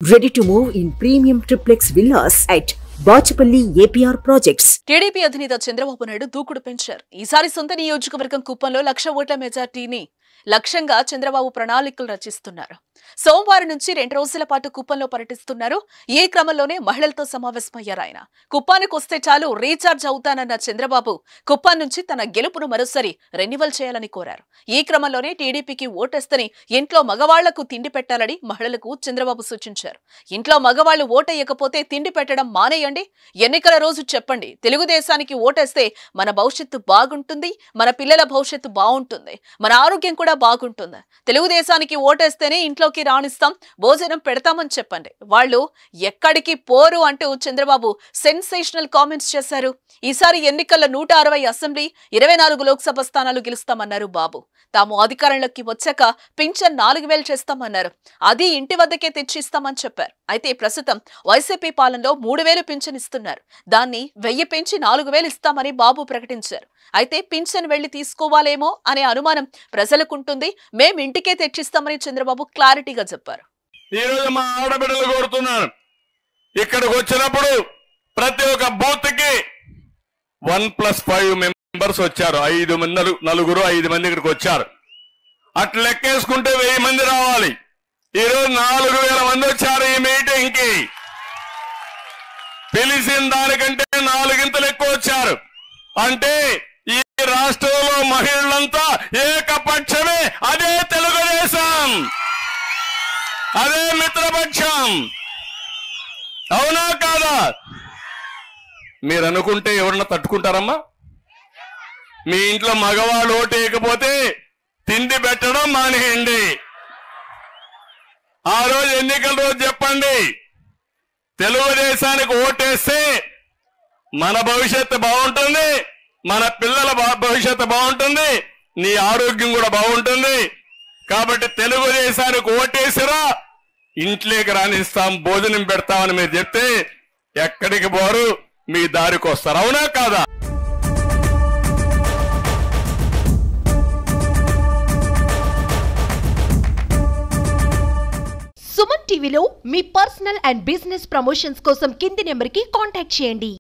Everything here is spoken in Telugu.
Ready to move in premium triplex villas at Bachapalli APR Projects. TDP అధినేత చంద్రబాబు నాయుడు దూకుడు పెంచారు. ఈసారి సొంత నియోజకవర్గం కుప్పంలో 1,00,000 ఓట్ల మెజార్టీని లక్ష్యంగా చంద్రబాబు ప్రణాళికలు రచిస్తున్నారు. సోమవారం నుంచి 2 రోజుల పాటు కుప్పంలో పర్యటిస్తున్నారు. ఈ క్రమంలోనే మహిళలతో సమావేశమయ్యారు ఆయన. కుప్పానికి వస్తే చాలు రీఛార్జ్ అవుతానన్న చంద్రబాబు కుప్పం నుంచి తన గెలుపును మరోసారి రెన్యువల్ చేయాలని కోరారు. ఈ క్రమంలోనే టీడీపీకి ఓటేస్తని ఇంట్లో మగవాళ్లకు తిండి పెట్టాలని మహిళలకు చంద్రబాబు సూచించారు. ఇంట్లో మగవాళ్లు ఓటేయకపోతే తిండి పెట్టడం మానేయండి, ఎన్నికల రోజు చెప్పండి, తెలుగుదేశానికి ఓటేస్తే మన భవిష్యత్తు బాగుంటుంది, మన పిల్లల భవిష్యత్తు బాగుంటుంది, మన ఆరోగ్యం కూడా బాగుంటుంది, తెలుగుదేశానికి ఓటేస్తేనే ఇంట్లోకి రాణిస్తాం, భోజనం పెడతామని చెప్పండి, వాళ్ళు ఎక్కడికి పోరు అంటూ చంద్రబాబు సెన్సేషనల్ కామెంట్స్ చేశారు. ఈసారి ఎన్నికల్లో 160 అసెంబ్లీ, 24 లోక్సభ స్థానాలు గెలుస్తామన్నారు బాబు. తాము అధికారంలోకి వచ్చాక పింఛన్ 4,000 చేస్తామన్నారు. అది ఇంటి వద్దకే తెచ్చిస్తామని చెప్పారు. అయితే ప్రస్తుతం వైసీపీ పాలనలో 3,000 పింఛన్ ఇస్తున్నారు. దాన్ని 1000 పెంచి 4,000 ఇస్తామని బాబు ప్రకటించారు. అయితే పింఛన్ వెళ్లి తీసుకోవాలేమో అనే అనుమానం ప్రజలకుంటుంది. మేం ఇంటికే తెచ్చిస్తామని చంద్రబాబు క్లారిటీగా చెప్పారు. ఈ రోజు మా ఆడబిడ్డలు కోరుతున్నారు, ఇక్కడికి వచ్చినప్పుడు ప్రతి ఒక్క బూత్ కి 1+5 మెంబర్స్ వచ్చారు. 5 మంది, 5 మంది ఇక్కడికి వచ్చారు. అట్లా లెక్కేసుకుంటే 1000 మంది రావాలి. ఈరోజు 4,000 మంది వచ్చారు ఈ మీటింగ్ కి. పిలిచిన దానికంటే 4 ఇంతలు ఎక్కువ వచ్చారు. అంటే ఈ రాష్ట్రంలో మహిళలంతా ఏకపక్షమే. అదే తెలుగుదేశం, అదే మిత్రపక్షం. అవునా కాదా? మీరు అనుకుంటే ఎవరన్నా తట్టుకుంటారమ్మా? మీ ఇంట్లో మగవాళ్ళు ఓటేయకపోతే తిండి పెట్టడం మానేయండి. ఆ రోజు ఎన్నికల రోజు చెప్పండి, తెలుగుదేశానికి ఓటేస్తే మన భవిష్యత్తు బాగుంటుంది, మన పిల్లల భవిష్యత్తు బాగుంటుంది, నీ ఆరోగ్యం కూడా బాగుంటుంది. కాబట్టి తెలుగుదేశానికి ఓటేసిరా, ఇంట్లోకి రానిస్తాం, భోజనం పెడతామని మీరు చెప్తే ఎక్కడికి పోరు, మీ దారికి వస్తారు. అవునా కాదా? సుమన్ టీవీలో మీ పర్సనల్ అండ్ బిజినెస్ ప్రమోషన్స్ కోసం కింది నెంబర్కి కాంటాక్ట్ చేయండి.